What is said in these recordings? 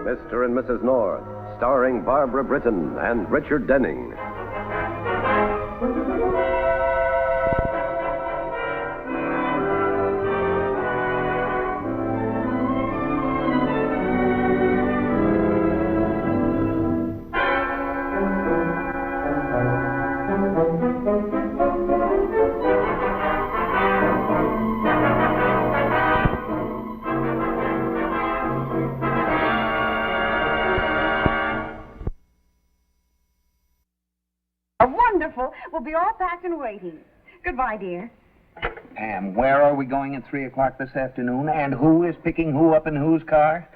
Mr. and Mrs. North, starring Barbara Britton and Richard Denning. Wonderful. We'll be all packed and waiting. Goodbye, dear. Pam, where are we going at 3 o'clock this afternoon? And who is picking who up in whose car?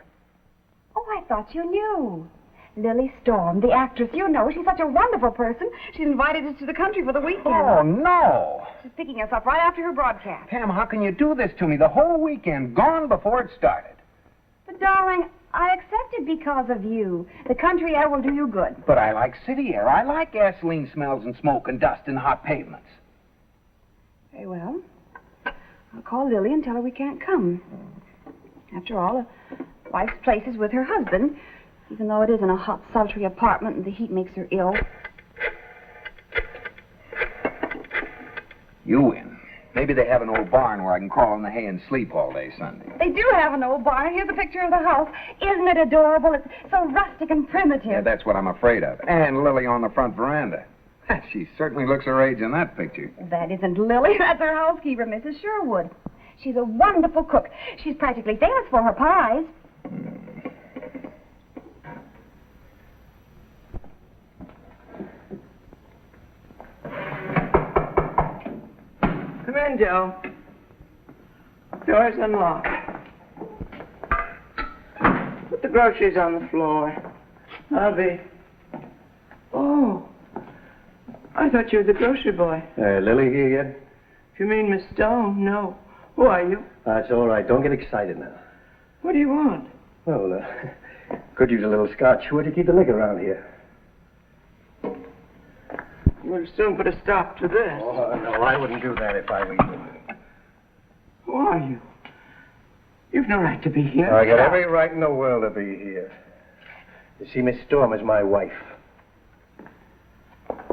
Oh, I thought you knew. Lily Storm, the actress. You know, she's such a wonderful person. She's invited us to the country for the weekend. Oh, no. She's picking us up right after her broadcast. Pam, how can you do this to me? The whole weekend gone before it started. But, darling, I accepted because of you. The country air will do you good. But I like city air. I like gasoline smells and smoke and dust and hot pavements. Very well. I'll call Lily and tell her we can't come. After all, a wife's place is with her husband, even though it is in a hot, sultry apartment and the heat makes her ill. You win. Maybe they have an old barn where I can crawl in the hay and sleep all day Sunday. They do have an old barn. Here's a picture of the house. Isn't it adorable? It's so rustic and primitive. Yeah, that's what I'm afraid of. And Lily on the front veranda. She certainly looks her age in that picture. That isn't Lily. That's her housekeeper, Mrs. Sherwood. She's a wonderful cook. She's practically famous for her pies. Come in, Joe. Door's unlocked. Put the groceries on the floor. I'll be. Oh. I thought you were the grocery boy. Lily here yet? If you mean Miss Stone, no. Who are you? That's all right. Don't get excited now. What do you want? Well, could use a little scotch. Where'd you keep the liquor around here? We'll soon put a stop to this. Oh, no, I wouldn't do that if I were you. Who are you? You've no right to be here. I got every right in the world to be here. You see, Miss Storm is my wife.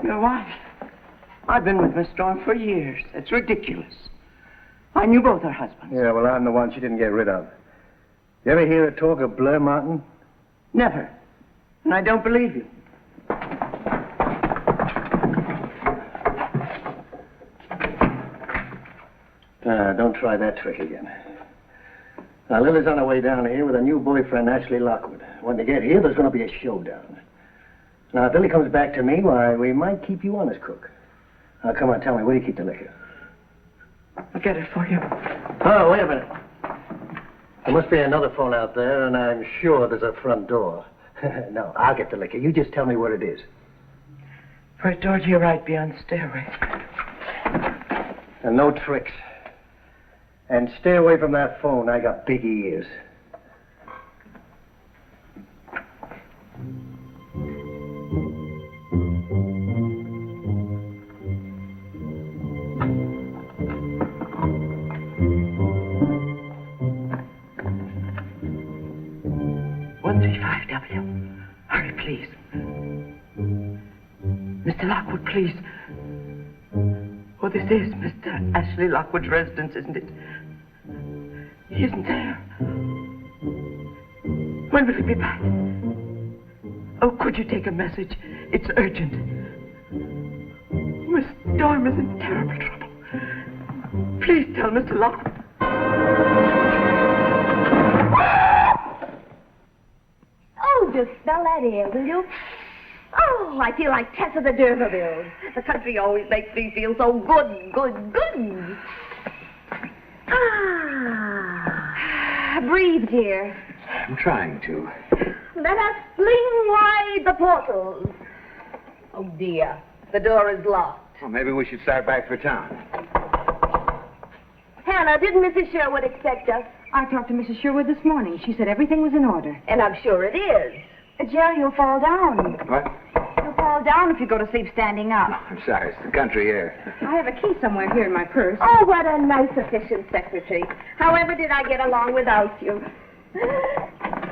Your wife? I've been with Miss Storm for years. That's ridiculous. I knew both her husbands. Yeah, well, I'm the one she didn't get rid of. You ever hear her talk of Blair Mountain? Never. And I don't believe you. Don't try that trick again. Now, Lily's on her way down here with her new boyfriend, Ashley Lockwood. When they get here, there's going to be a showdown. Now, if Billy comes back to me, why, we might keep you on as cook. Now, come on, tell me, where do you keep the liquor? I'll get it for you. Oh, wait a minute. There must be another phone out there, and I'm sure there's a front door. No, I'll get the liquor. You just tell me where it is. First door to your right, beyond the stairway. And no tricks. And stay away from that phone. I got big ears. Hurry, please. Mr. Lockwood, please. Oh, this is Mr. Ashley Lockwood's residence, isn't it? He isn't there. When will he be back? Oh, could you take a message? It's urgent. Miss Storm is in terrible trouble. Please tell Mr. Lockwood. Oh, just smell that air, will you? Oh, I feel like Tessa the D'Urbervilles. The country always makes me feel so good, good, good. Ah, breathe, dear. I'm trying to. Let us fling wide the portals. Oh, dear, the door is locked. Well, maybe we should start back for town. Hannah, didn't Mrs. Sherwood expect us? I talked to Mrs. Sherwood this morning. She said everything was in order. And I'm sure it is. Jerry, you'll fall down. What? You'll fall down if you go to sleep standing up. I'm sorry, it's the country air. I have a key somewhere here in my purse. Oh, what a nice, efficient secretary. However did I get along without you?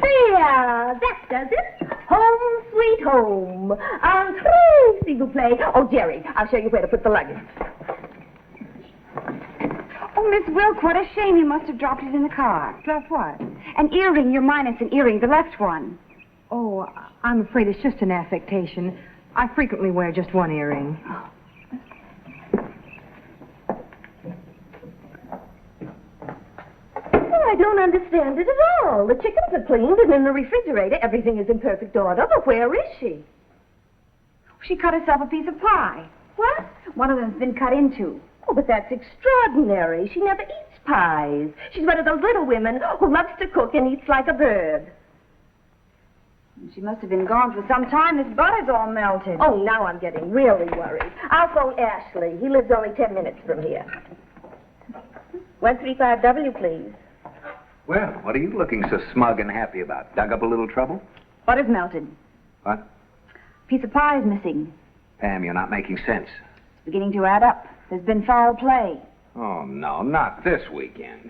There, that does it. Home sweet home. Entree, s'il vous plaît. Oh, Jerry, I'll show you where to put the luggage. Oh, Miss Wilk, what a shame you must have dropped it in the car. Dropped what? An earring, your minus an earring, the left one. Oh, I'm afraid it's just an affectation. I frequently wear just one earring. I don't understand it at all. The chickens are cleaned and in the refrigerator everything is in perfect order, but where is she? She cut herself a piece of pie. What? One of them's been cut into. Oh, but that's extraordinary. She never eats pies. She's one of those little women who loves to cook and eats like a bird. She must have been gone for some time. This butter's all melted. Oh, now I'm getting really worried. I'll phone Ashley. He lives only 10 minutes from here. 135W, please. Well, what are you looking so smug and happy about? Dug up a little trouble? Butter's melted. What? Piece of pie is missing. Pam, you're not making sense. It's beginning to add up. There's been foul play. Oh, no, not this weekend.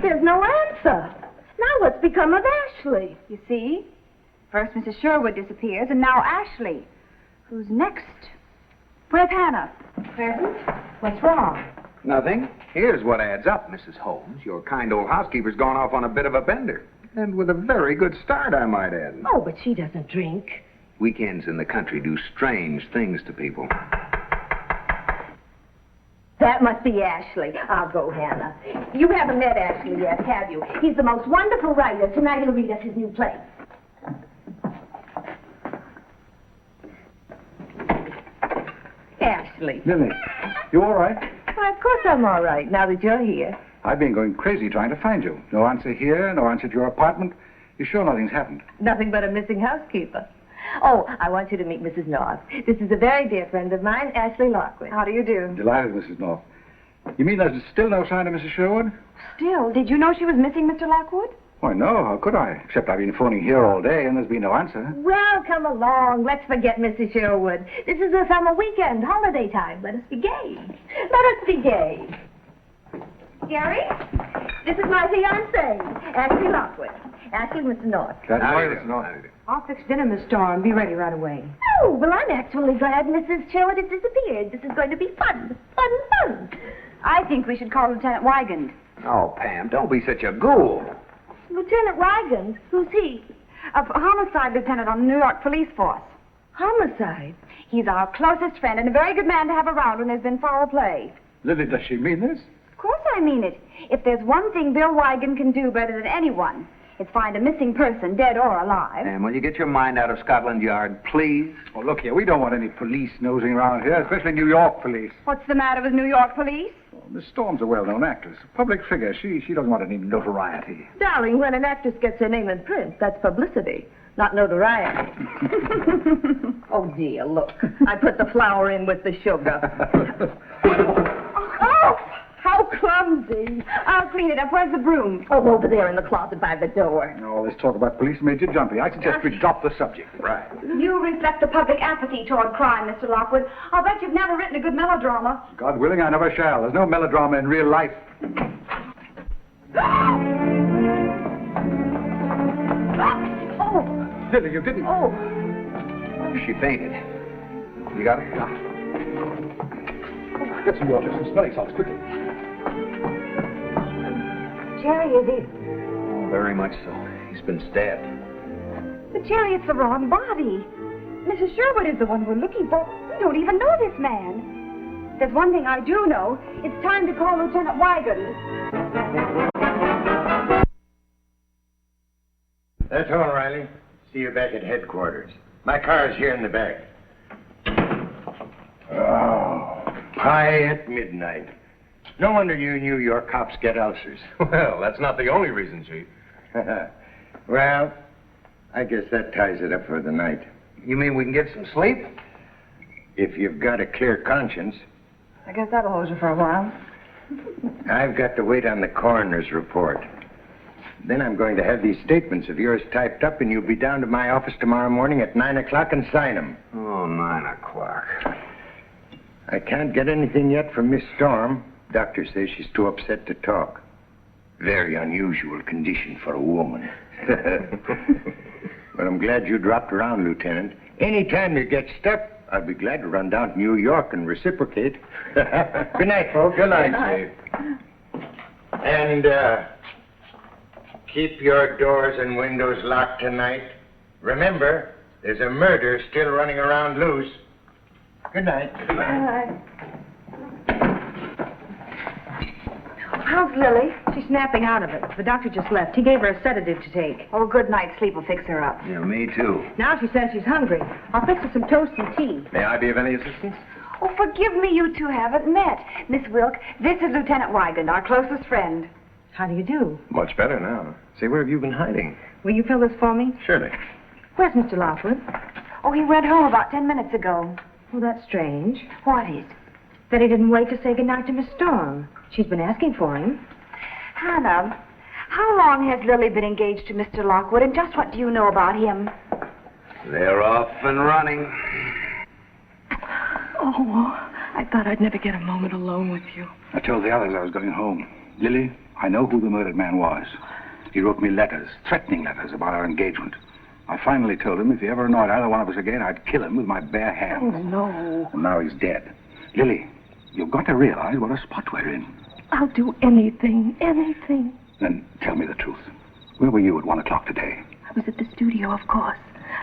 There's no answer. Now what's become of Ashley? You see? First Mrs. Sherwood disappears, and now Ashley. Who's next? Where's Hannah? Present? What's wrong? Nothing. Here's what adds up, Mrs. Holmes. Your kind old housekeeper's gone off on a bit of a bender. And with a very good start, I might add. Oh, but she doesn't drink. Weekends in the country do strange things to people. That must be Ashley. I'll go, Hannah. You haven't met Ashley yet, have you? He's the most wonderful writer. Tonight he'll read us his new play. Ashley. Lily, you all right? Why, of course I'm all right, now that you're here. I've been going crazy trying to find you. No answer here, no answer at your apartment. You sure nothing's happened? Nothing but a missing housekeeper. Oh, I want you to meet Mrs. North. This is a very dear friend of mine, Ashley Lockwood. How do you do? Delighted, Mrs. North. You mean there's still no sign of Mrs. Sherwood? Still, did you know she was missing, Mr. Lockwood? Why, no, how could I? Except I've been phoning here all day and there's been no answer. Well, come along. Let's forget Mrs. Sherwood. This is a summer weekend, holiday time. Let us be gay. Let us be gay. Gary, this is my fiancée, Ashley Lockwood. Ashley, Mr. North. That's How why, do you Mrs. do? North. How do you do? I'll fix dinner, Miss Starr, and be ready right away. Oh, well, I'm actually glad Mrs. Sherwood has disappeared. This is going to be fun. Fun, fun. I think we should call Lieutenant Wygand. Oh, Pam, don't be such a ghoul. Lieutenant Wygand? Who's he? A homicide lieutenant on the New York police force. Homicide? He's our closest friend and a very good man to have around when there's been foul play. Lily, does she mean this? Of course I mean it. If there's one thing Bill Wygand can do better than anyone, it's find a missing person, dead or alive. Pam, will you get your mind out of Scotland Yard, please? Oh, look here, we don't want any police nosing around here, especially New York police. What's the matter with New York police? Oh, Miss Storm's a well-known actress, a public figure. She doesn't want any notoriety. Darling, when an actress gets her name in print, that's publicity, not notoriety. Oh, dear, look. I put the flour in with the sugar. Oh, how clumsy. I'll clean it up. Where's the broom? Oh, over there in the closet by the door. All this talk about police made you jumpy. I suggest we drop the subject. Right. You reflect the public apathy toward crime, Mr. Lockwood. I'll bet you've never written a good melodrama. God willing, I never shall. There's no melodrama in real life. Oh, Lily, you didn't. oh. She fainted. You got it? Get some water, some smelling salts, quickly. Jerry, is he? Oh, very much so. He's been stabbed. But Jerry, it's the wrong body. Mrs. Sherwood is the one we're looking for. We don't even know this man. There's one thing I do know. It's time to call Lieutenant Wygand. That's all, Riley. See you back at headquarters. My car's here in the back. Oh, pie at midnight. No wonder you New York cops get ulcers. Well, that's not the only reason, Chief. Well, I guess that ties it up for the night. You mean we can get some sleep? If you've got a clear conscience. I guess that'll hold you for a while. I've got to wait on the coroner's report. Then I'm going to have these statements of yours typed up, and you'll be down to my office tomorrow morning at 9 o'clock and sign them. Oh, 9 o'clock. I can't get anything yet from Miss Storm. Doctor says she's too upset to talk. Very unusual condition for a woman. But I'm glad you dropped around, Lieutenant. Anytime you get stuck, I'd be glad to run down to New York and reciprocate. Good night, folks. Good night, Dave. And, keep your doors and windows locked tonight. Remember, there's a murder still running around loose. Good night. Good night. How's Lily? She's snapping out of it. The doctor just left. He gave her a sedative to take. Oh, good night's sleep will fix her up. Yeah, me too. Now she says she's hungry. I'll fix her some toast and tea. May I be of any assistance? Oh, forgive me, you two haven't met. Miss Wilk, this is Lieutenant Wygand, our closest friend. How do you do? Much better now. Say, where have you been hiding? Will you fill this for me? Surely. Where's Mr. Lockwood? Oh, he went home about 10 minutes ago. Oh, that's strange. What is? That he didn't wait to say goodnight to Miss Storm. She's been asking for him. Hannah, how long has Lily been engaged to Mr. Lockwood, and just what do you know about him? They're off and running. Oh, I thought I'd never get a moment alone with you. I told the others I was going home. Lily, I know who the murdered man was. He wrote me letters, threatening letters about our engagement. I finally told him if he ever annoyed either one of us again, I'd kill him with my bare hands. Oh, no. And now he's dead. Lily, you've got to realize what a spot we're in. I'll do anything, anything. Then tell me the truth. Where were you at 1 o'clock today? I was at the studio, of course.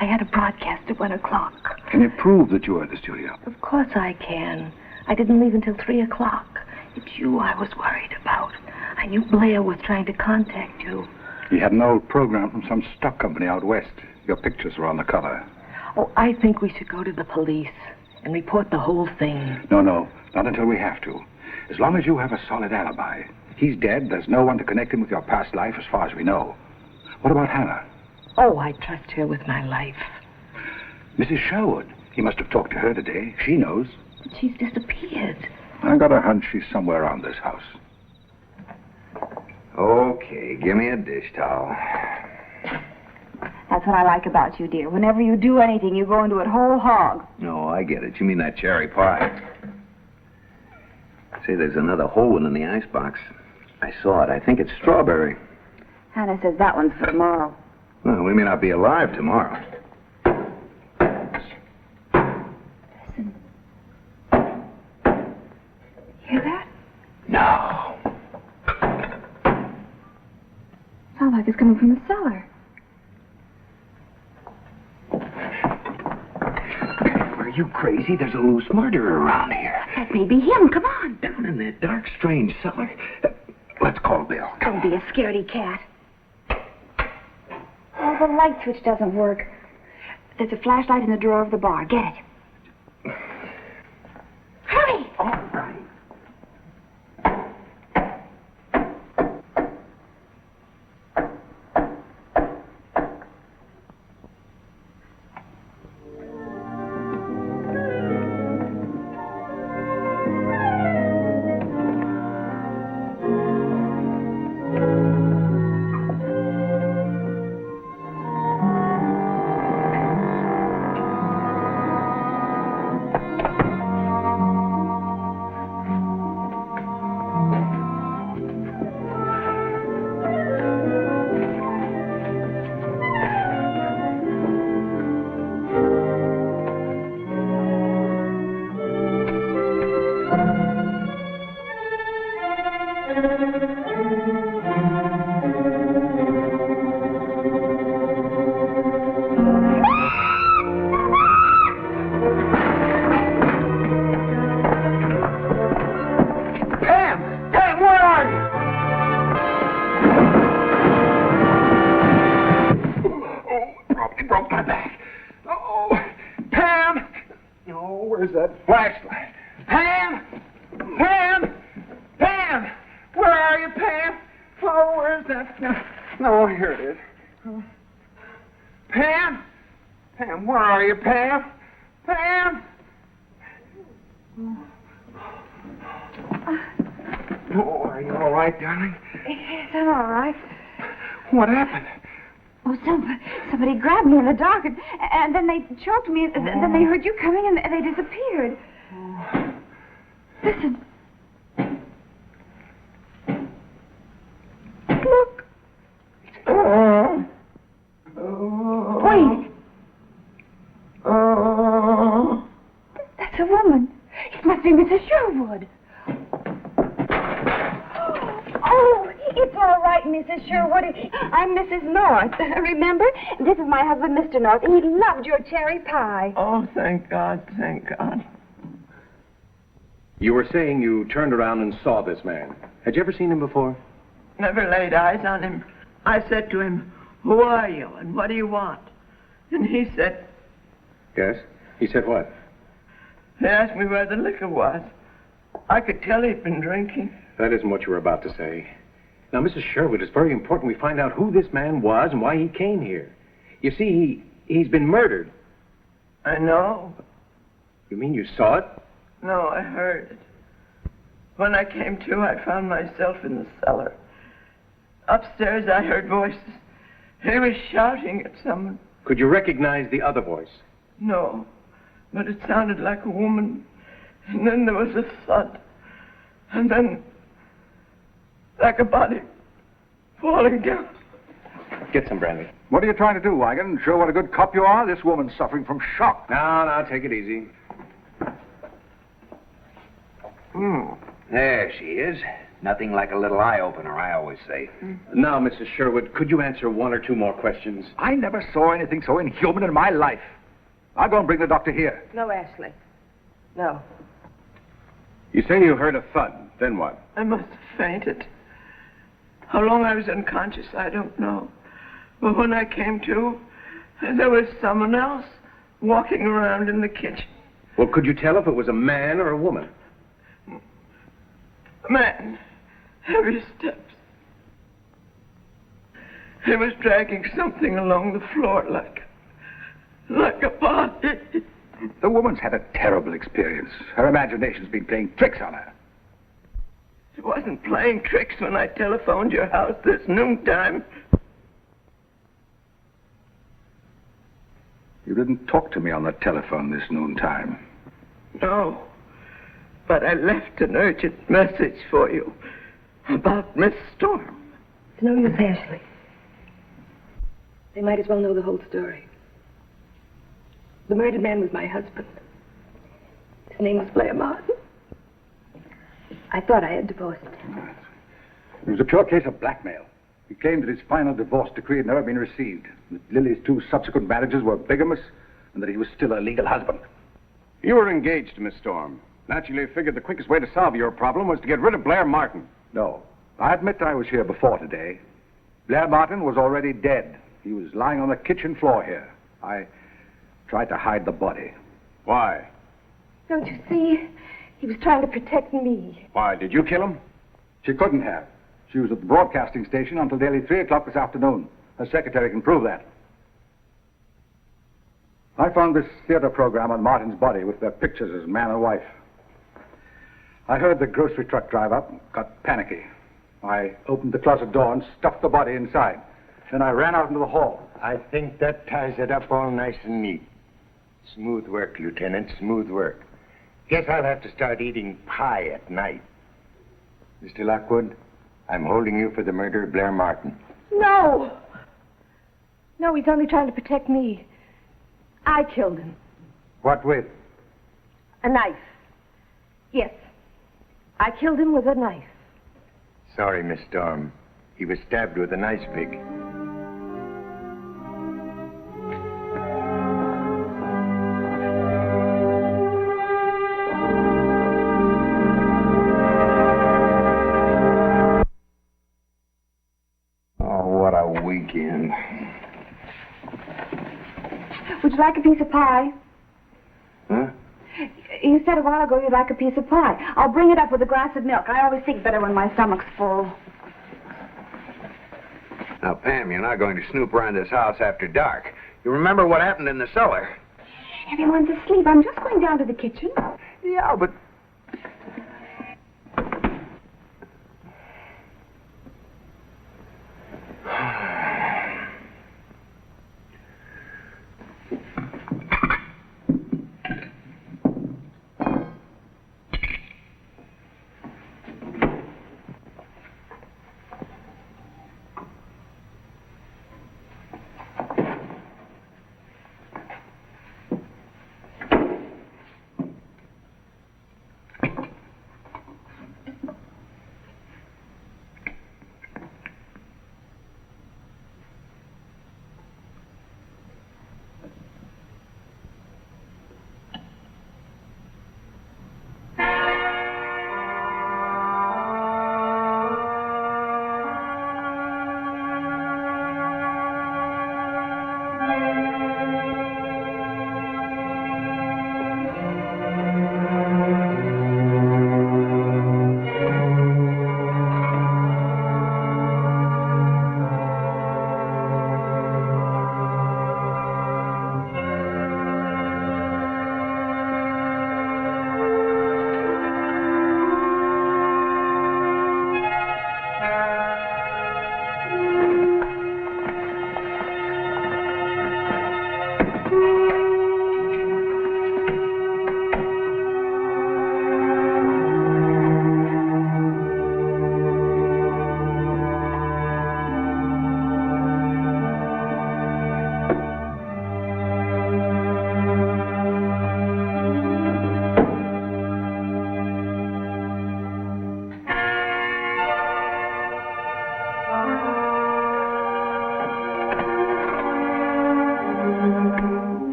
I had a broadcast at 1 o'clock. Can you prove that you were at the studio? Of course I can. I didn't leave until 3 o'clock. It's you I was worried about. I knew Blair was trying to contact you. He had an old program from some stock company out west. Your pictures were on the cover. Oh, I think we should go to the police and report the whole thing. No, not until we have to. As long as you have a solid alibi. He's dead. There's no one to connect him with your past life as far as we know. What about Hannah? Oh, I trust her with my life. Mrs. Sherwood. He must have talked to her today. She knows. But she's disappeared. I got a hunch she's somewhere around this house. Okay, give me a dish towel. That's what I like about you, dear. Whenever you do anything, you go into it whole hog. No, I get it. You mean that cherry pie. Say, there's another whole one in the icebox. I saw it. I think it's strawberry. Hannah says that one's for tomorrow. Well, we may not be alive tomorrow. Listen. Hear that? No. Sounds like it's coming from the cellar. Are you crazy? There's a loose murderer around here. That may be him. Come on. Down in that dark, strange cellar. Let's call Bill. Don't be a scaredy cat. Oh, the light switch doesn't work. There's a flashlight in the drawer of the bar. Get it. Hurry! All right. Where's that flashlight? Pam! Pam! Pam! Where are you, Pam? Oh, where's that? No, here it is. Pam! Pam, where are you, Pam? Pam! Oh, are you all right, darling? Yes, I'm all right. What happened? Oh, somebody grabbed me in the dark, and then they choked me, and then they heard you coming, and they disappeared. Listen. Look. Wait. That's a woman. It must be Mrs. Sherwood. Oh, it's all right, Mrs. Sherwood. I'm Mrs. North. Remember? This is my husband, Mr. North. He loved your cherry pie. Oh, thank God, thank God. You were saying you turned around and saw this man. Had you ever seen him before? Never laid eyes on him. I said to him, "Who are you and what do you want?" And he said... Yes? He said what? He asked me where the liquor was. I could tell he'd been drinking. That isn't what you were about to say. Now, Mrs. Sherwood, it's very important we find out who this man was and why he came here. You see, he's been murdered. I know. You mean you saw it? No, I heard it. When I came to, I found myself in the cellar. Upstairs, I heard voices. He was shouting at someone. Could you recognize the other voice? No, but it sounded like a woman. And then there was a thud. And then, like a body falling down. Get some brandy. What are you trying to do, Wagon? Show what a good cop you are? This woman's suffering from shock. Now, take it easy. There she is. Nothing like a little eye-opener, I always say. Now, Mrs. Sherwood, could you answer one or two more questions? I never saw anything so inhuman in my life. I'll go and bring the doctor here. No, Ashley. No. You say you heard a thud. Then what? I must have fainted. How long I was unconscious, I don't know. But when I came to, there was someone else walking around in the kitchen. Well, could you tell if it was a man or a woman? A man. Heavy steps. He was dragging something along the floor like a body. The woman's had a terrible experience. Her imagination's been playing tricks on her. It wasn't playing tricks when I telephoned your house this noontime. You didn't talk to me on the telephone this noontime. No, but I left an urgent message for you about Miss Storm. It's no use, Ashley. They might as well know the whole story. The murdered man was my husband. His name was Blair Martin. I thought I had divorced him. It was a pure case of blackmail. He claimed that his final divorce decree had never been received, that Lily's 2 subsequent marriages were bigamous, and that he was still a legal husband. You were engaged to Miss Storm. Naturally, you figured the quickest way to solve your problem was to get rid of Blair Martin. No. I admit I was here before today. Blair Martin was already dead. He was lying on the kitchen floor here. I tried to hide the body. Why? Don't you see? He was trying to protect me. Why, did you kill him? She couldn't have. She was at the broadcasting station until nearly 3 o'clock this afternoon. Her secretary can prove that. I found this theater program on Martin's body with their pictures as man and wife. I heard the grocery truck drive up and got panicky. I opened the closet door and stuffed the body inside. Then I ran out into the hall. I think that ties it up all nice and neat. Smooth work, Lieutenant, smooth work. Guess I'll have to start eating pie at night. Mr. Lockwood, I'm holding you for the murder of Blair Martin. No! No, he's only trying to protect me. I killed him. What with? A knife. Yes. I killed him with a knife. Sorry, Miss Storm. He was stabbed with an ice pick. Oh, what a weekend. Would you like a piece of pie? Huh? You said a while ago you'd like a piece of pie. I'll bring it up with a glass of milk. I always think better when my stomach's full. Now, Pam, you're not going to snoop around this house after dark. You remember what happened in the cellar? Everyone's asleep. I'm just going down to the kitchen. Yeah, but...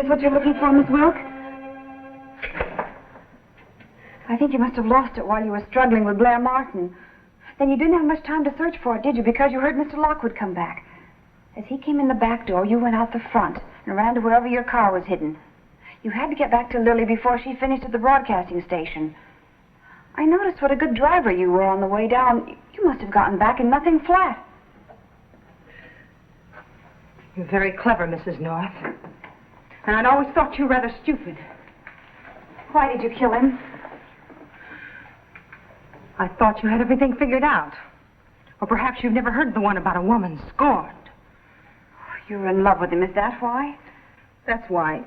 this what you're looking for, Miss Wilk? I think you must have lost it while you were struggling with Blair Martin. Then you didn't have much time to search for it, did you? Because you heard Mr. Lockwood come back. As he came in the back door, you went out the front and ran to wherever your car was hidden. You had to get back to Lily before she finished at the broadcasting station. I noticed what a good driver you were on the way down. You must have gotten back in nothing flat. You're very clever, Mrs. North. And I'd always thought you rather stupid. Why did you kill him? I thought you had everything figured out. Or perhaps you've never heard the one about a woman scorned. You were in love with him, is that why? That's why.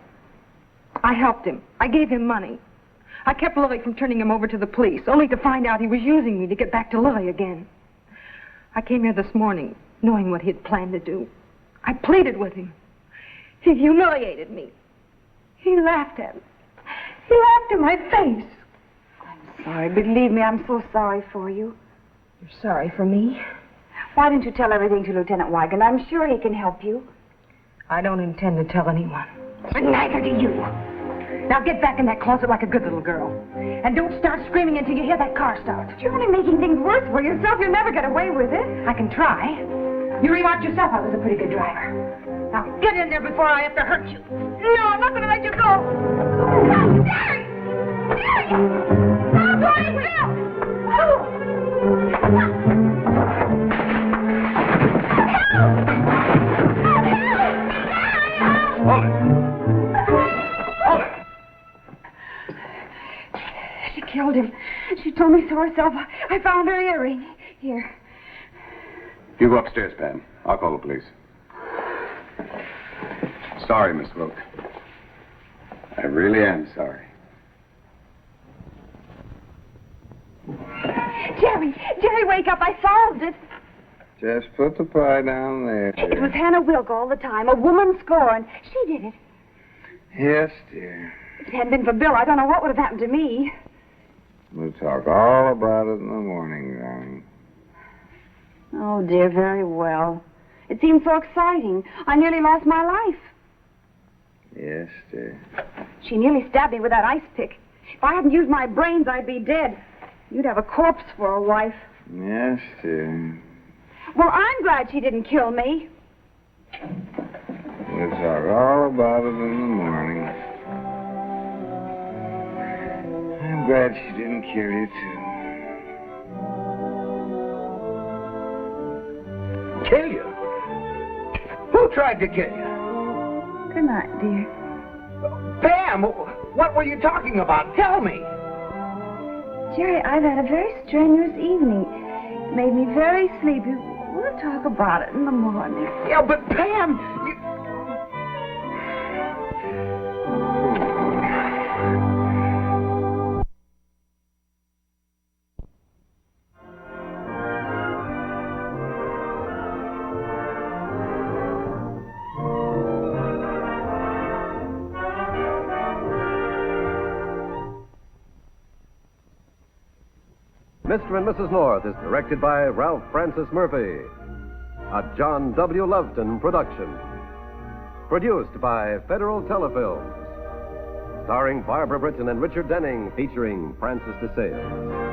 I helped him. I gave him money. I kept Lily from turning him over to the police, only to find out he was using me to get back to Lily again. I came here this morning, knowing what he'd planned to do. I pleaded with him. He humiliated me. He laughed at me. He laughed in my face. I'm sorry. Believe me, I'm so sorry for you. You're sorry for me? Why didn't you tell everything to Lieutenant Wigan? I'm sure he can help you. I don't intend to tell anyone. But neither do you. Now get back in that closet like a good little girl. And don't start screaming until you hear that car start. You're only making things worse for yourself. You'll never get away with it. I can try. You remarked yourself I was a pretty good driver. Now get in there before I have to hurt you. No, I'm not going to let you go. No, Jerry! Jerry! No, boy, help! Hold it. Hold it. She killed him. She told me so herself. I found her earring. Here. You go upstairs, Pam. I'll call the police. Sorry, Miss Wilk. I really am sorry. Jerry, wake up. I solved it. Just put the pie down there. It was Hannah Wilk all the time. A woman scorned. She did it. Yes, dear. If it hadn't been for Bill, I don't know what would have happened to me. We'll talk all about it in the morning, darling. Oh, dear, very well. It seemed so exciting. I nearly lost my life. Yes, dear. She nearly stabbed me with that ice pick. If I hadn't used my brains, I'd be dead. You'd have a corpse for a wife. Yes, dear. Well, I'm glad she didn't kill me. We'll talk all about it in the morning. I'm glad she didn't kill you, too. Kill you? Who tried to kill you? Good night, dear. Pam, what were you talking about? Tell me. Jerry, I've had a very strenuous evening. It made me very sleepy. We'll talk about it in the morning. Yeah, but Pam, you... Mr. and Mrs. North is directed by Ralph Francis Murphy. A John W. Loveton production. Produced by Federal Telefilms. Starring Barbara Britton and Richard Denning, featuring Francis DeSales.